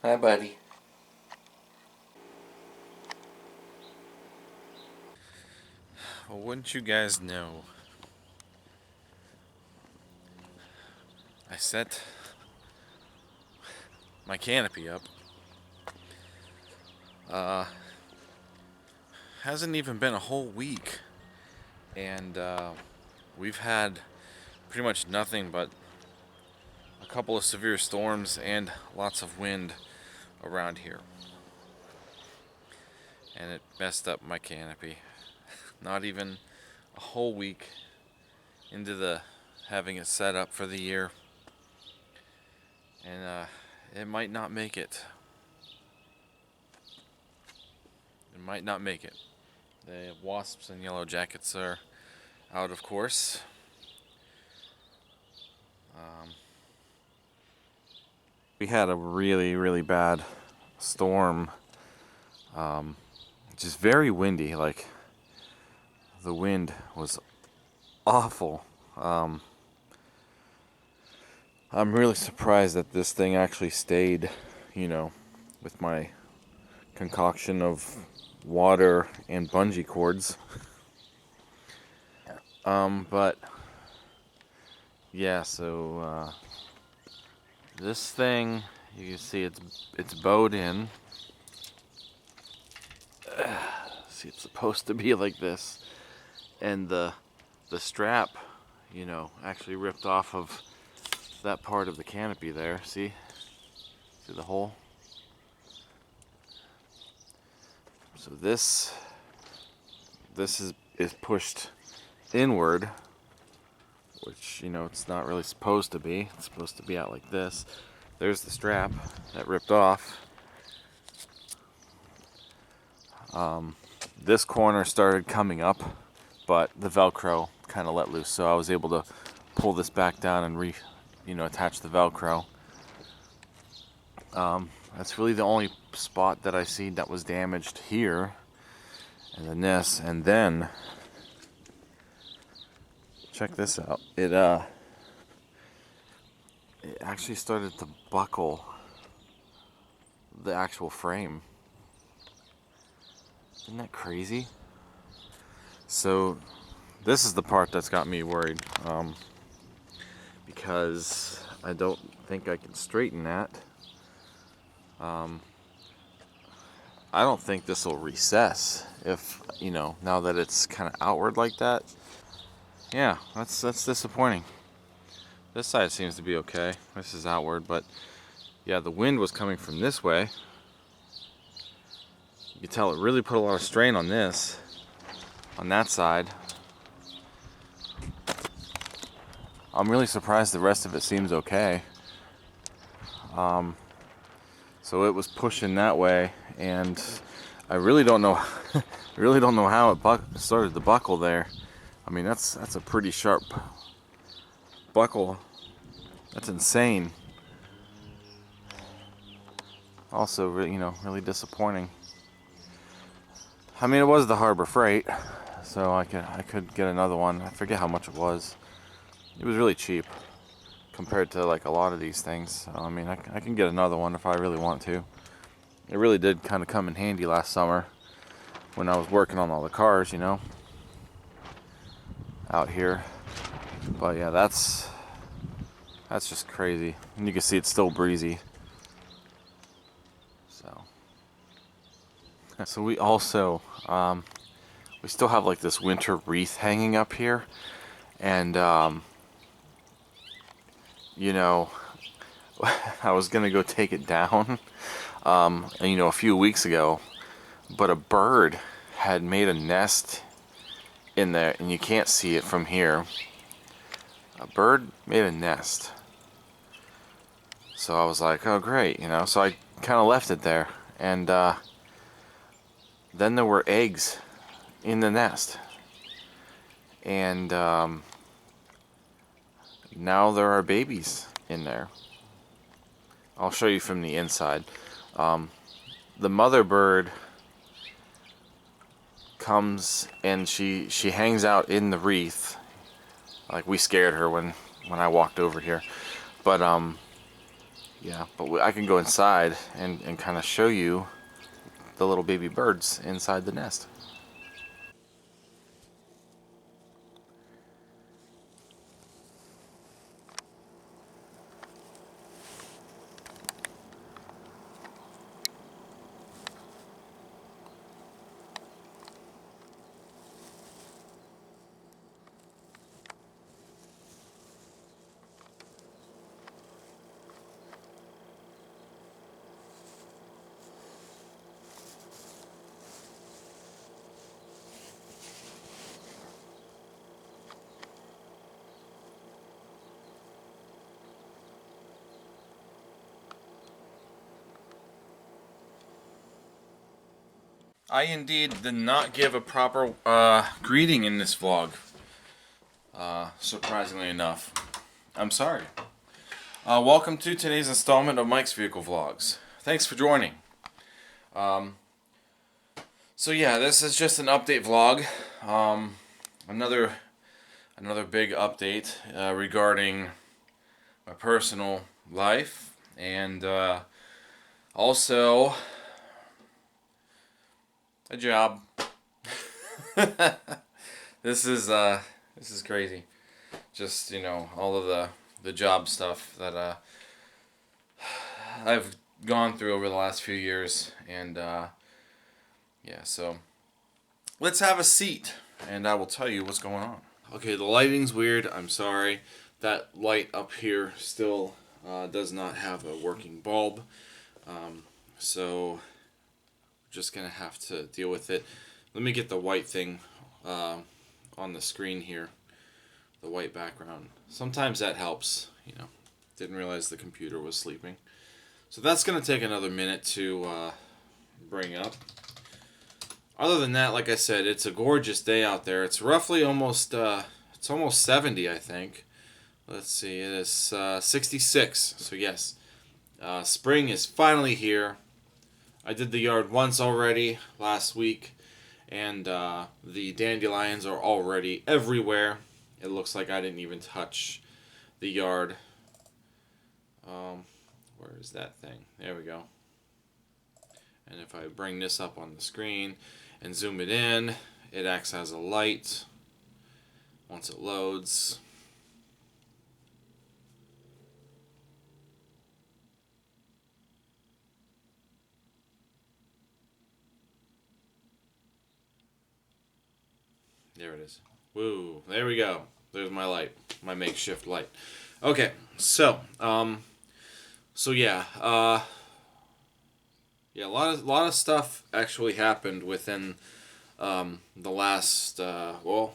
Hi, buddy. Well, wouldn't you guys know? I set my canopy up. Uh, hasn't even been a whole week, and we've had pretty much nothing but a couple of severe storms and lots of wind around here. And it messed up my canopy. Not even a whole week into the having it set up for the year, and it might not make it. It might not make it. The wasps and yellow jackets are out, of course. We had a really bad storm. Just very windy. Like, the wind was awful. I'm really surprised that this thing actually stayed, with my concoction of water and bungee cords. But yeah, so this thing, you can see it's bowed in. See, it's supposed to be like this, and the strap, actually ripped off of that part of the canopy there. See the hole? So this is pushed inward, which, it's not really supposed to be. It's supposed to be out like this. There's the strap that ripped off. This corner started coming up, but the Velcro kind of let loose, so I was able to pull this back down and attach the Velcro. That's really the only spot that I see that was damaged here, and then this, and then check this out. It actually started to buckle the actual frame. Isn't that crazy? So this is the part that's got me worried, because I don't think I can straighten that. I don't think this will recess if, now that it's kind of outward like that. Yeah, that's disappointing. This side seems to be okay. This is outward, but yeah, the wind was coming from this way. You can tell it really put a lot of strain on this, on that side. I'm really surprised the rest of it seems okay. So it was pushing that way, and I really don't know, how it started to buckle there. I mean, that's a pretty sharp buckle. That's insane. Also, really disappointing. I mean, it was the Harbor Freight, so I could get another one. I forget how much it was. It was really cheap compared to like a lot of these things. So, I mean, I can get another one if I really want to. It really did kind of come in handy last summer when I was working on all the cars, out here. But yeah, that's just crazy. And you can see it's still breezy. So we also we still have like this winter wreath hanging up here, and I was gonna go take it down, a few weeks ago, but a bird had made a nest in there, and you can't see it from here. A bird made a nest, so I was like, oh great, so I kind of left it there, and then there were eggs in the nest, and now there are babies in there. I'll show you from the inside. The mother bird comes and she hangs out in the wreath. Like, we scared her when I walked over here, but yeah, but I can go inside and kind of show you the little baby birds inside the nest. I indeed did not give a proper greeting in this vlog, surprisingly enough. I'm sorry. Welcome to today's installment of Mike's Vehicle Vlogs. Thanks for joining. So yeah, this is just an update vlog. Another big update regarding my personal life, and also a job. This is crazy. Just, you know, all of the job stuff that I've gone through over the last few years, and yeah, so let's have a seat and I will tell you what's going on. Okay, the lighting's weird. I'm sorry. That light up here still does not have a working bulb, so just gonna have to deal with it. Let me get the white thing on the screen here, the white background. Sometimes that helps, you know. Didn't realize the computer was sleeping. So that's gonna take another minute to bring up. Other than that, like I said, it's a gorgeous day out there. It's roughly almost it's almost 70, I think. Let's see, it is 66. So yes, spring is finally here. I did the yard once already last week, and the dandelions are already everywhere. It looks like I didn't even touch the yard. Where is that thing? There we go. And if I bring this up on the screen and zoom it in, it acts as a light once it loads. There it is. Woo, there we go. There's my light, my makeshift light. Okay, so yeah, yeah, a lot of stuff actually happened within the last well,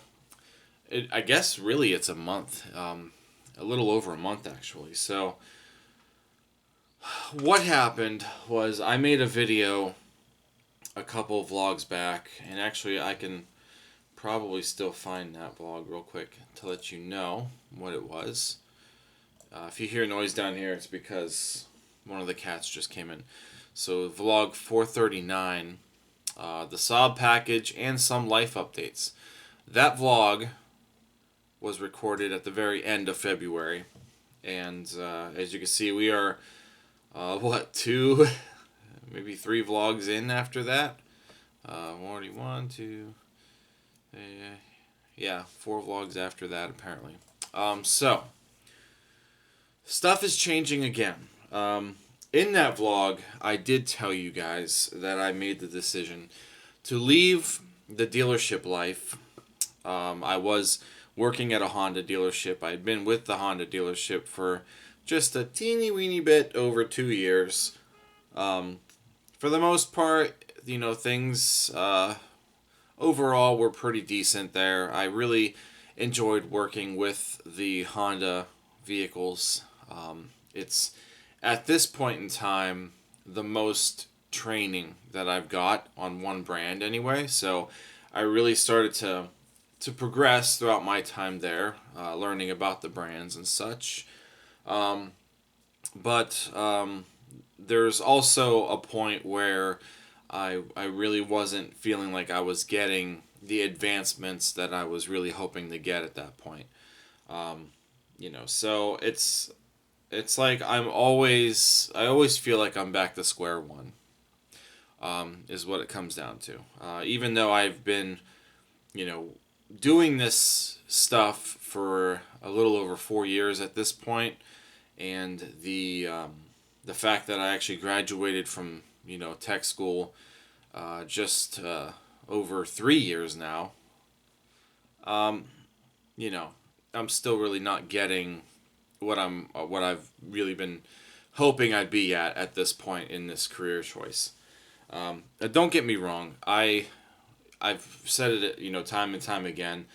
I guess really it's a month, a little over a month actually. So what happened was I made a video a couple vlogs back, and actually I can probably still find that vlog real quick to let you know what it was. If you hear noise down here, it's because one of the cats just came in. So vlog 439, the Saab package and some life updates. That vlog was recorded at the very end of February, and as you can see, we are what, 2, maybe 3 vlogs in after that. Already 1, 2. Yeah, 4 vlogs after that, apparently. So, stuff is changing again. In that vlog, I did tell you guys that I made the decision to leave the dealership life. I was working at a Honda dealership. I had been with the Honda dealership for just a teeny weeny bit over 2 years. For the most part, you know, things overall were pretty decent there. I really enjoyed working with the Honda vehicles. It's at this point in time the most training that I've got on one brand anyway, so I really started to progress throughout my time there, learning about the brands and such. But there's also a point where I really wasn't feeling like I was getting the advancements that I was really hoping to get at that point. You know, so it's it's like I always feel like I'm back to square one. Is what it comes down to. Even though I've been, you know, doing this stuff for a little over 4 years at this point, and the fact that I actually graduated from, tech school just over 3 years now. Um, you know, I'm still really not getting what I've really been hoping I'd be at this point in this career choice. Don't get me wrong. I've said it, time and time again.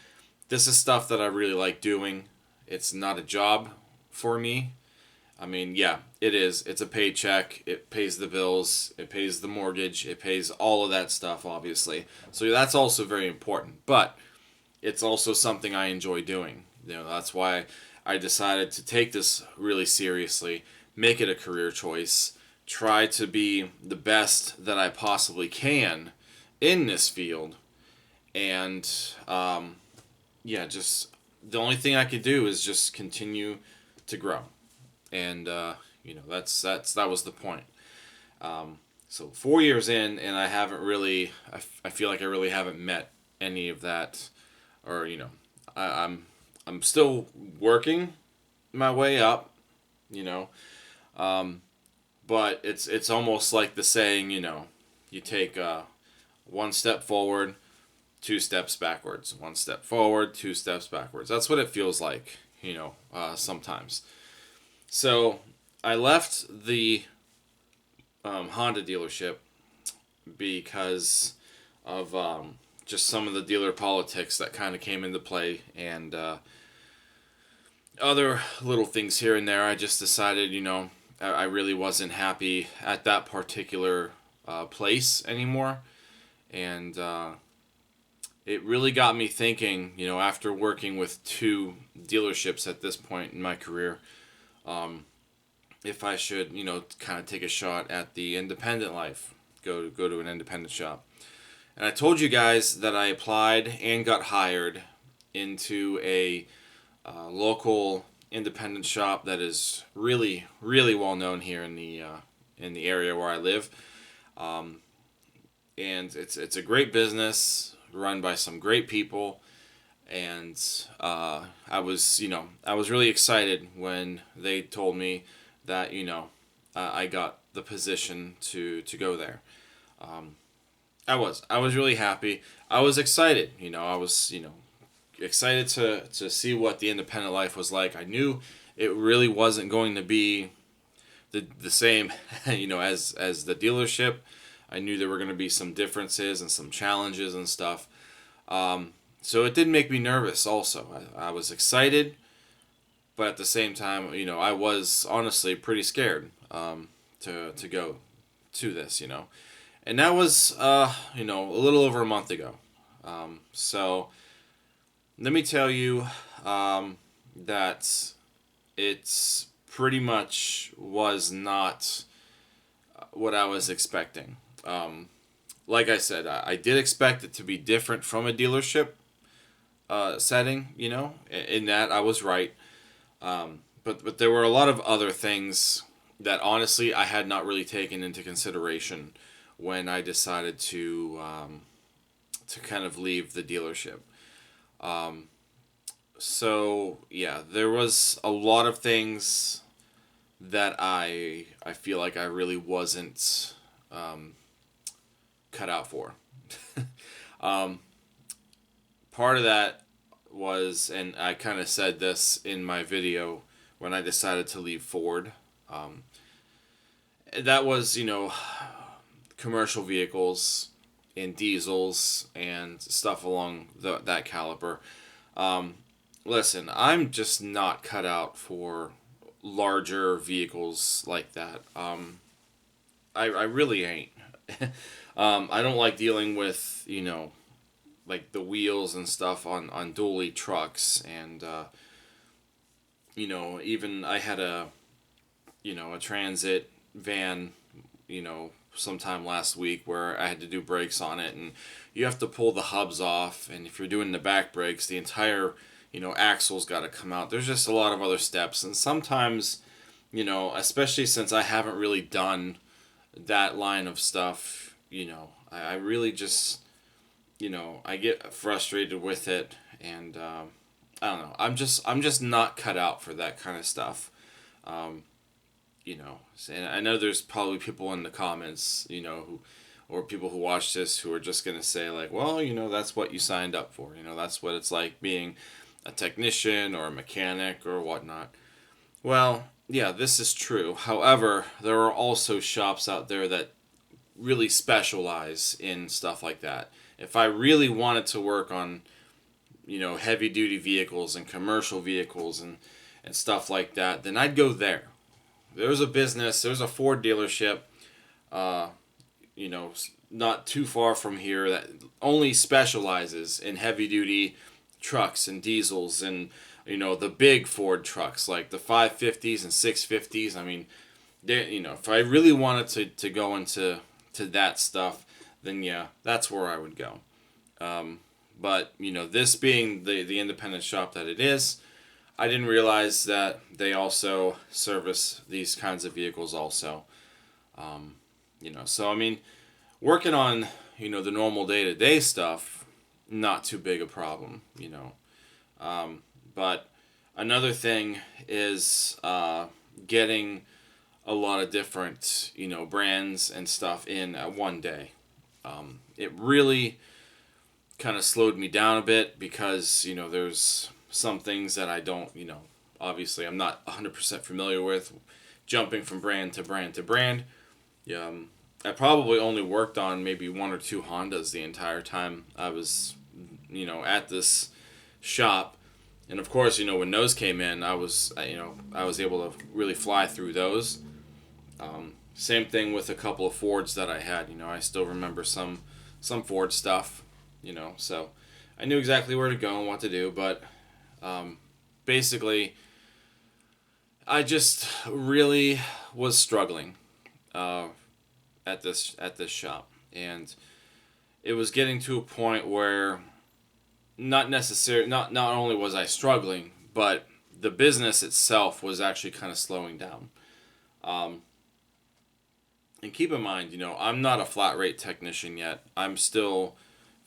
This is stuff that I really like doing. It's not a job for me. I mean, yeah, it is. It's a paycheck. It pays the bills. It pays the mortgage. It pays all of that stuff, obviously. So that's also very important. But it's also something I enjoy doing. That's why I decided to take this really seriously, make it a career choice, try to be the best that I possibly can in this field, and yeah, just the only thing I could do is just continue to grow, and that was the point. So 4 years in, and I haven't really, I feel like I really haven't met any of that, or I'm still working my way up, you know, but it's almost like the saying, you take one step forward, two steps backwards, one step forward, two steps backwards. That's what it feels like, sometimes. So I left the Honda dealership because of just some of the dealer politics that kind of came into play, and other little things here and there. I just decided, I really wasn't happy at that particular place anymore. And it really got me thinking, after working with two dealerships at this point in my career, if I should, kind of take a shot at the independent life, go to an independent shop. And I told you guys that I applied and got hired into a local independent shop that is really, really well known here in the area where I live. And it's a great business run by some great people. And I was really excited when they told me that I got the position to go there. I was really happy. I was excited. I was excited to see what the independent life was like. I knew it really wasn't going to be the same, as the dealership. I knew there were going to be some differences and some challenges and stuff. So it did make me nervous. Also, I was excited, but at the same time, I was honestly pretty scared to go to this. And that was a little over a month ago. So let me tell you that it's pretty much was not what I was expecting. Like I said, I did expect it to be different from a dealership setting, in that I was right. But there were a lot of other things that honestly I had not really taken into consideration when I decided to kind of leave the dealership. So yeah, there was a lot of things that I feel like I really wasn't cut out for. Part of that was, and I kind of said this in my video when I decided to leave Ford. That was, commercial vehicles and diesels and stuff along that caliber. Listen, I'm just not cut out for larger vehicles like that. I really ain't. I don't like dealing with, like the wheels and stuff on dually trucks, and even I had a transit van, sometime last week where I had to do brakes on it, and you have to pull the hubs off, and if you're doing the back brakes, the entire axle's got to come out. There's just a lot of other steps, and sometimes especially since I haven't really done that line of stuff, I really just, I get frustrated with it, and I don't know. I'm just not cut out for that kind of stuff. Um, and I know there's probably people in the comments, or people who watch this who are just gonna say like, well, that's what you signed up for. That's what it's like being a technician or a mechanic or whatnot. Well, yeah, this is true. However, there are also shops out there that really specialize in stuff like that. If I really wanted to work on, heavy duty vehicles and commercial vehicles and stuff like that, then I'd go there. There's a Ford dealership, uh, not too far from here that only specializes in heavy duty trucks and diesels and, the big Ford trucks like the 550s and 650s. I mean, if I really wanted to go into that stuff, then yeah, that's where I would go. But, this being the independent shop that it is, I didn't realize that they also service these kinds of vehicles also. So I mean, working on, the normal day-to-day stuff, not too big a problem, But another thing is getting a lot of different, brands and stuff in at one day. It really kind of slowed me down a bit because, there's some things that I don't, obviously I'm not 100% familiar with, jumping from brand to brand to brand. I probably only worked on maybe one or two Hondas the entire time I was, at this shop. And of course, when those came in, I was able to really fly through those. Same thing with a couple of Fords that I had. I still remember some Ford stuff. So I knew exactly where to go and what to do. But basically, I just really was struggling at this shop, and it was getting to a point where not only was I struggling, but the business itself was actually kind of slowing down. And keep in mind, I'm not a flat rate technician yet. I'm still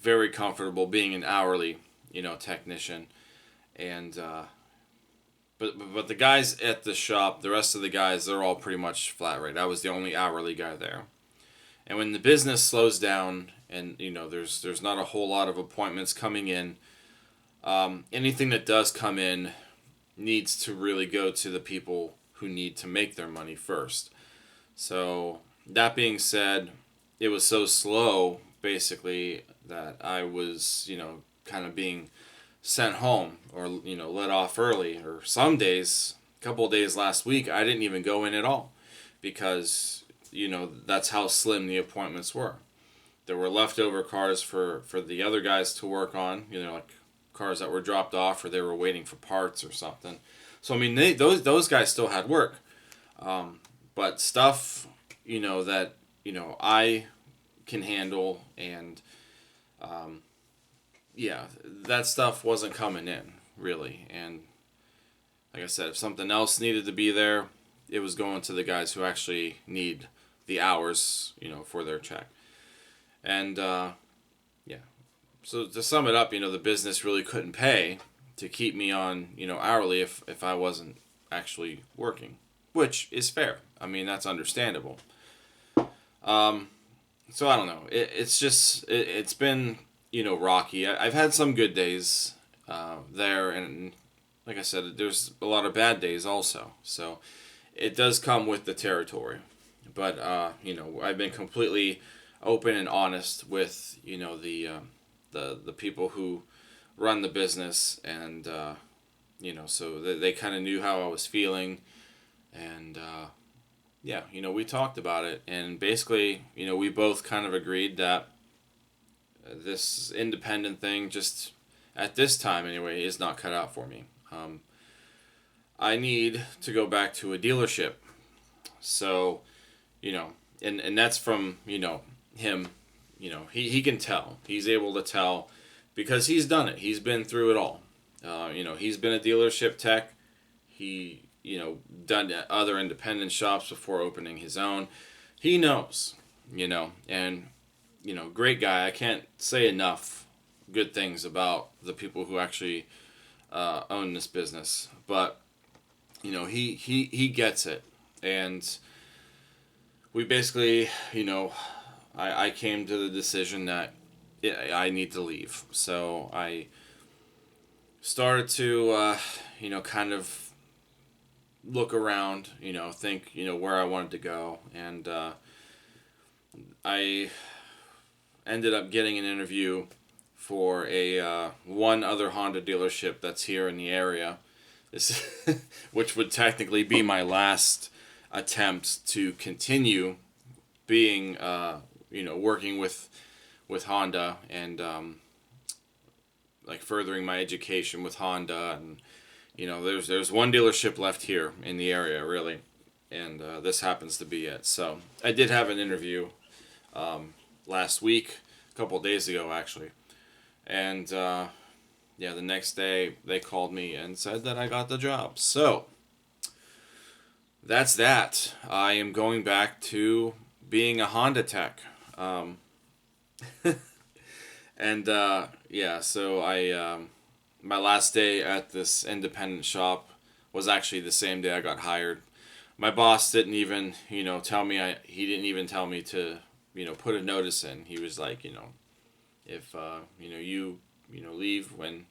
very comfortable being an hourly, technician. And but the guys at the shop, the rest of the guys, they're all pretty much flat rate. I was the only hourly guy there. And when the business slows down and, there's not a whole lot of appointments coming in, anything that does come in needs to really go to the people who need to make their money first. So that being said, it was so slow, basically, that I was, kind of being sent home or, let off early. Or some days, a couple of days last week, I didn't even go in at all because, that's how slim the appointments were. There were leftover cars for the other guys to work on, like cars that were dropped off or they were waiting for parts or something. So, I mean, those guys still had work. But stuff, that, I can handle and, that stuff wasn't coming in, really. And like I said, if something else needed to be there, it was going to the guys who actually need the hours, for their check. And, so to sum it up, the business really couldn't pay to keep me on, hourly if I wasn't actually working, which is fair. I mean, that's understandable. So I don't know. It's been, rocky. I've had some good days there, and like I said, there's a lot of bad days also. So it does come with the territory. But, I've been completely open and honest with, the people who run the business, and, so they kind of knew how I was feeling, and, we talked about it, and basically, we both kind of agreed that this independent thing, just at this time anyway, is not cut out for me. I need to go back to a dealership. So, and that's from, him, he can tell. He's able to tell because he's done it. He's been through it all. He's been a dealership tech. He done other independent shops before opening his own. He knows, and, great guy. I can't say enough good things about the people who actually own this business. But, he gets it. And we basically, I came to the decision that I need to leave. So I started to, kind of look around, think, where I wanted to go. And I ended up getting an interview for a one other Honda dealership that's here in the area, which would technically be my last attempt to continue being, working with Honda and like furthering my education with Honda. And there's one dealership left here in the area, really, and this happens to be it. So I did have an interview last week, a couple of days ago actually, and the next day they called me and said that I got the job. So that's that. I am going back to being a Honda tech. And so I my last day at this independent shop was actually the same day I got hired. My boss didn't even, tell me he didn't even tell me to, put a notice in. He was like, if you leave when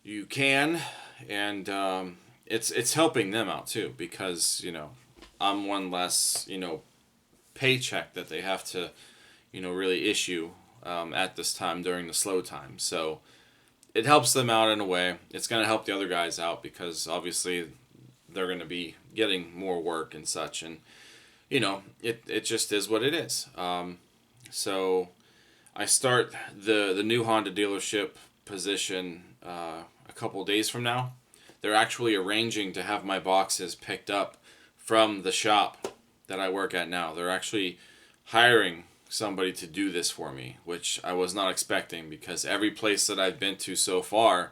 you can, and it's helping them out too, because I'm one less paycheck that they have to really issue at this time during the slow time. So it helps them out in a way. It's going to help the other guys out because obviously they're going to be getting more work and such, and it just is what it is. So I start the new Honda dealership position a couple days from now. They're actually arranging to have my boxes picked up from the shop that I work at now. They're actually hiring somebody to do this for me, which I was not expecting, because every place that I've been to so far,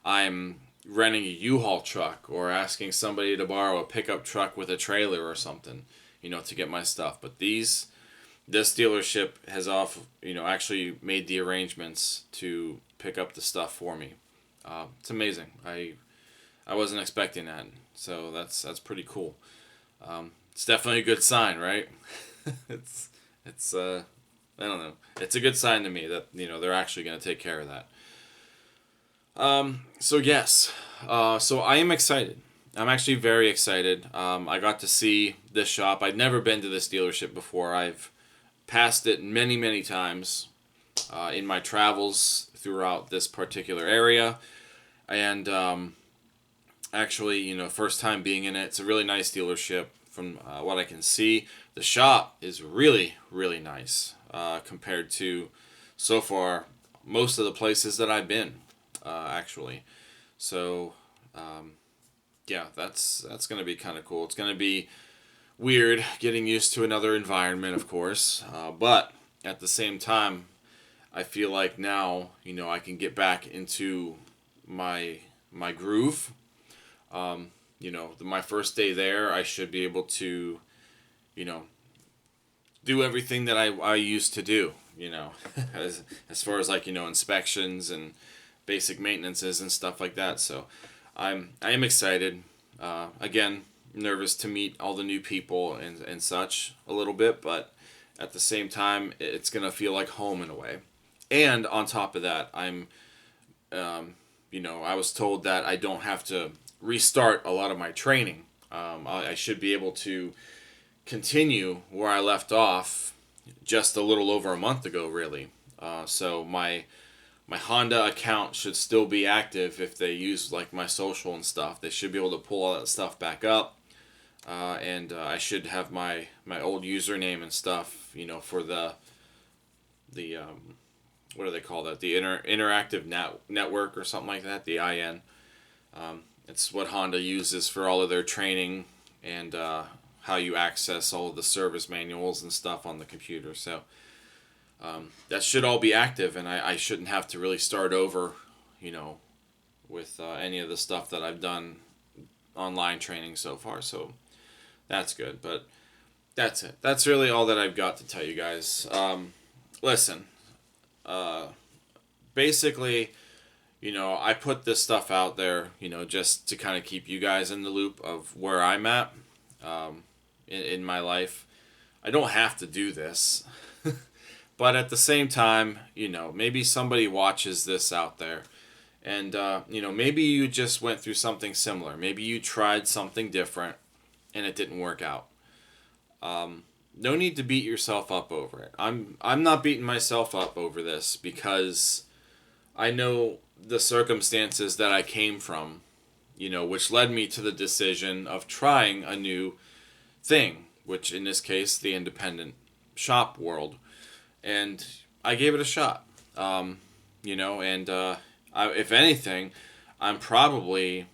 I'm renting a U-Haul truck or asking somebody to borrow a pickup truck with a trailer or something, to get my stuff. But this dealership has actually made the arrangements to pick up the stuff for me. It's amazing. I wasn't expecting that, so that's pretty cool. It's definitely a good sign, right? it's I don't know. It's a good sign to me that they're actually going to take care of that. So yes, so I am excited. I'm actually very excited. I got to see this shop. I'd never been to this dealership before. I've passed it many, many times in my travels throughout this particular area, and actually, first time being in it. It's a really nice dealership from what I can see. The shop is really, really nice compared to, so far, most of the places that I've been, actually. So, that's going to be kind of cool. It's going to be weird getting used to another environment, of course. But at the same time, I feel like now, I can get back into my groove. My first day there, I should be able to, do everything that I used to do, as far as inspections and basic maintenances and stuff like that. So I am excited. Again, nervous to meet all the new people and such a little bit, but at the same time, it's going to feel like home in a way. And on top of that, I was told that I don't have to restart a lot of my training. I should be able to continue where I left off just a little over a month ago, really. So my Honda account should still be active if they use my social and stuff. They should be able to pull all that stuff back up, and I should have my old username and stuff, for the what do they call that? The interactive network or something like that. The IN. It's what Honda uses for all of their training and how you access all of the service manuals and stuff on the computer. So that should all be active, and I shouldn't have to really start over, with any of the stuff that I've done online training so far, so that's good. But that's it. That's really all that I've got to tell you guys. Listen, basically, I put this stuff out there, just to kind of keep you guys in the loop of where I'm at in my life. I don't have to do this. But at the same time, maybe somebody watches this out there. And, maybe you just went through something similar. Maybe you tried something different and it didn't work out. No need to beat yourself up over it. I'm not beating myself up over this because I know the circumstances that I came from, which led me to the decision of trying a new thing, which in this case, the independent shop world. And I gave it a shot, if anything, I'm probably,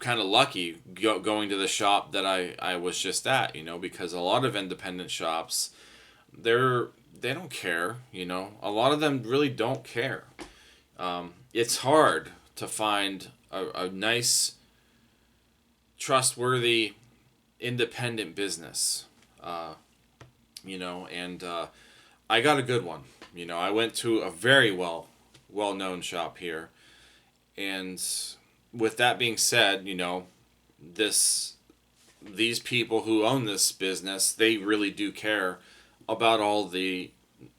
kind of lucky going to the shop that I was just at, because a lot of independent shops, they don't care, a lot of them really don't care. It's hard to find a nice, trustworthy, independent business, I got a good one. I went to a very well-known shop here, and with that being said, these people who own this business, they really do care about all the,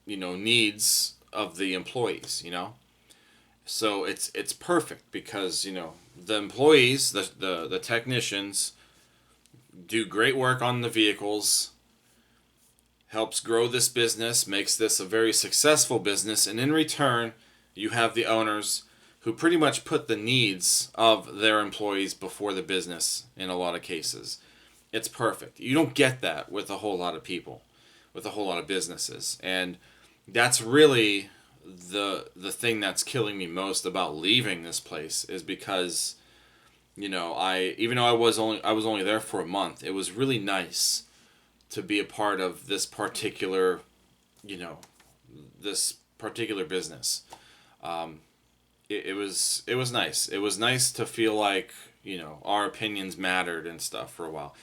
needs of the employees, So it's perfect because, the employees, the technicians do great work on the vehicles, helps grow this business, makes this a very successful business, and in return, you have the owners who pretty much put the needs of their employees before the business in a lot of cases. It's perfect. You don't get that with a whole lot of people, with a whole lot of businesses. And that's really the thing that's killing me most about leaving this place is because, even though I was only there for a month, it was really nice to be a part of this particular, business. It was nice. It was nice to feel like, our opinions mattered and stuff for a while.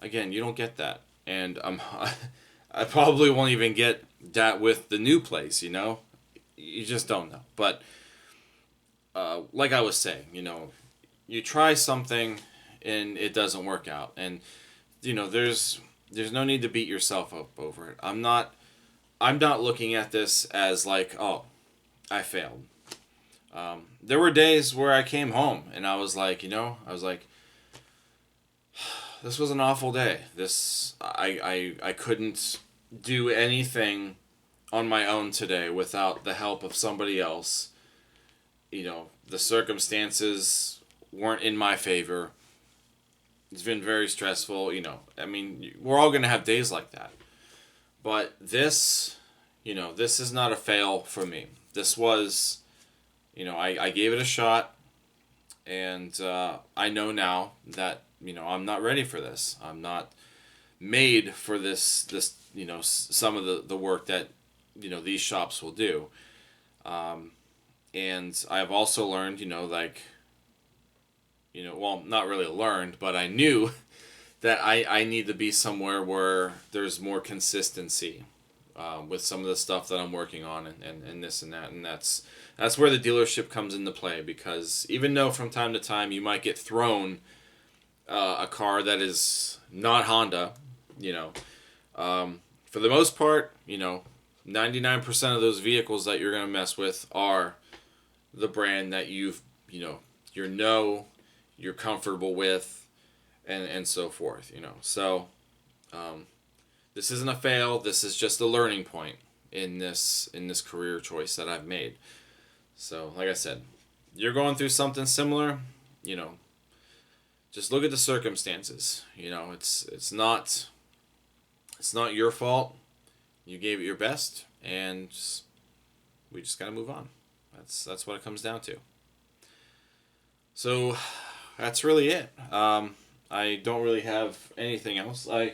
Again, you don't get that. And I probably won't even get that with the new place, You just don't know. But like I was saying, you try something and it doesn't work out. And, there's no need to beat yourself up over it. I'm not looking at this as like, oh, I failed. There were days where I came home and I was like, this was an awful day. I couldn't do anything on my own today without the help of somebody else. The circumstances weren't in my favor. It's been very stressful, we're all going to have days like that. But this is not a fail for me. This was, I gave it a shot, and I know now that, I'm not ready for this. I'm not made for this some of the work that, these shops will do. And I've also learned, well, not really learned, but I knew that I need to be somewhere where there's more consistency with some of the stuff that I'm working on and this and that. And that's where the dealership comes into play, because even though from time to time you might get thrown a car that is not Honda, for the most part, 99% of those vehicles that you're going to mess with are the brand that you're comfortable with, and so forth, So, this isn't a fail. This is just a learning point in this career choice that I've made. So, like I said, you're going through something similar, just look at the circumstances. It's not your fault. You gave it your best, and we just gotta move on. That's what it comes down to. So that's really it. I don't really have anything else. I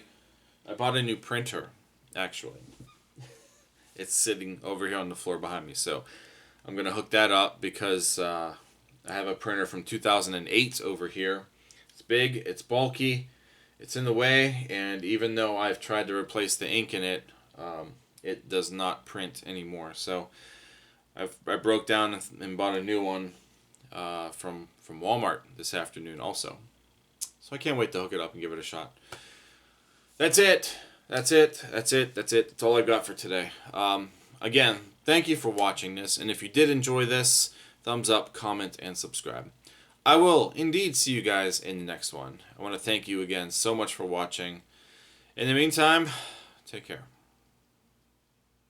bought a new printer, actually. It's sitting over here on the floor behind me, so I'm gonna hook that up because I I have a printer from 2008 over here. It's big, it's bulky, it's in the way, and even though I've tried to replace the ink in it, it does not print anymore. So I broke down and bought a new one from Walmart this afternoon also. So I can't wait to hook it up and give it a shot. That's it. That's all I've got for today. Again, thank you for watching this, and if you did enjoy this, thumbs up, comment, and subscribe. I will indeed see you guys in the next one. I want to thank you again so much for watching. In the meantime, take care.